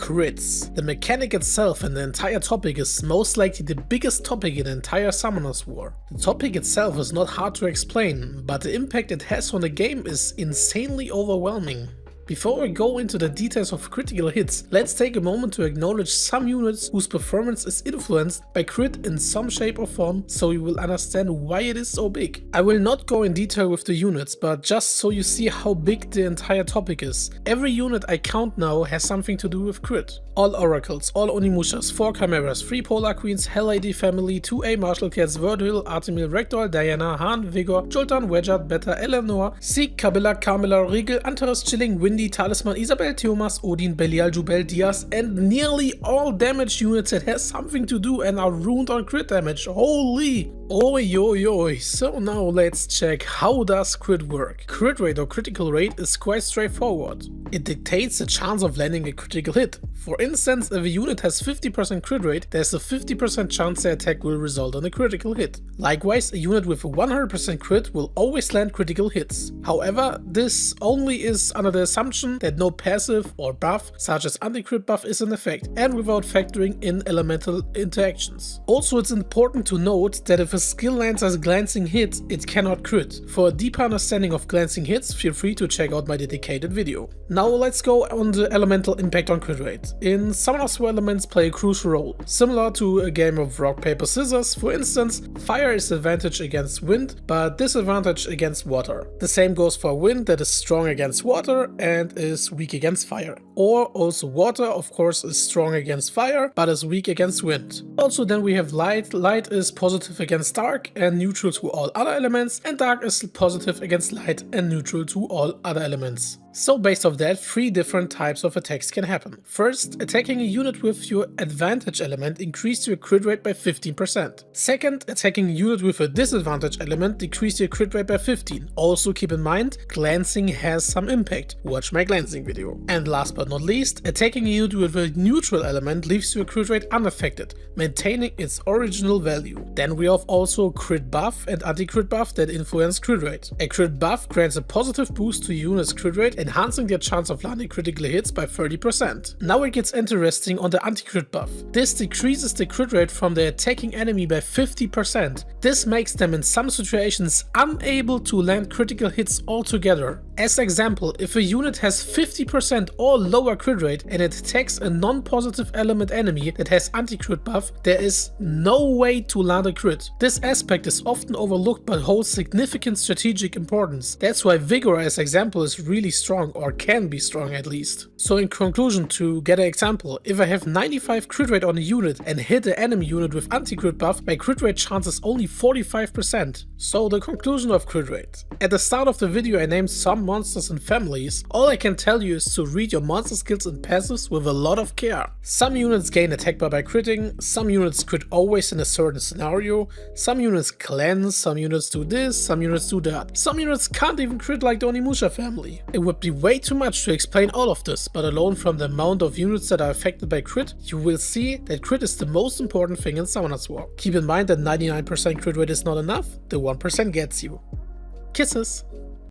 crits. The mechanic itself and the entire topic is most likely the biggest topic in the entire Summoners War. The topic itself is not hard to explain, but the impact it has on the game is insanely overwhelming. Before we go into the details of critical hits, let's take a moment to acknowledge some units whose performance is influenced by crit in some shape or form, so you will understand why it is so big. I will not go in detail with the units, but just so you see how big the entire topic is. Every unit I count now has something to do with crit. All oracles, all onimushas, 4 chimeras, 3 polar queens, hell lady family, 2A martial cats, Verdehile, Artemil, Ragdoll, Giana, Han, Vigor, Jultan, Wedgard, Beta, Eleanor, Seek, Kabila, Carmela, Regel, Antares, Chilling, Windy, Talisman, Isabel, Theomas, Odin, Belial, Jubel, Diaz, and nearly all damage units that has something to do and are ruined on crit damage. Holy! Oi oi oi. So now let's check how does crit work. Crit rate or critical rate is quite straightforward. It dictates the chance of landing a critical hit. For instance, if a unit has 50% crit rate, there's a 50% chance the attack will result in a critical hit. Likewise, a unit with a 100% crit will always land critical hits. However, this only is under the assumption that no passive or buff, such as Anticrit buff, is in effect, and without factoring in elemental interactions. Also, it's important to note that if a skill lands as glancing hit, it cannot crit. For a deeper understanding of glancing hits, feel free to check out my dedicated video. Now let's go on the elemental impact on crit rate. In Summoners War, elements play a crucial role. Similar to a game of rock, paper, scissors, for instance, fire is advantage against wind, but disadvantage against water. The same goes for wind that is strong against water and is weak against fire. Or also water, of course, is strong against fire, but is weak against wind. Also then we have light. Light is positive against dark and neutral to all other elements, and dark is positive against light and neutral to all other elements. So based off that, 3 different types of attacks can happen. First, attacking a unit with your advantage element increases your crit rate by 15%. Second, attacking a unit with a disadvantage element decreases your crit rate by 15. Also keep in mind, glancing has some impact. Watch my glancing video. And last but not least, attacking a unit with a neutral element leaves your crit rate unaffected, maintaining its original value. Then we have also crit buff and anti-crit buff that influence crit rate. A crit buff grants a positive boost to your unit's crit rate, enhancing their chance of landing critical hits by 30%. Now it gets interesting on the anti-crit buff. This decreases the crit rate from the attacking enemy by 50%. This makes them in some situations unable to land critical hits altogether. As example, if a unit has 50% or lower crit rate and it attacks a non-positive element enemy that has anti-crit buff, there is no way to land a crit. This aspect is often overlooked but holds significant strategic importance. That's why Vigor as example is really strong, or can be strong at least. So in conclusion, to get an example, if I have 95 crit rate on a unit and hit an enemy unit with anti-crit buff, my crit rate chance is only 45%. So the conclusion of crit rate. At the start of the video I named some monsters and families. All I can tell you is to read your monster skills and passives with a lot of care. Some units gain attack bar by critting, some units crit always in a certain scenario, some units cleanse, some units do this, some units do that. Some units can't even crit like the Onimusha family. It would be way too much to explain all of this, but alone from the amount of units that are affected by crit, you will see that crit is the most important thing in Summoners War. Keep in mind that 99% crit rate is not enough, the 1% gets you. Kisses!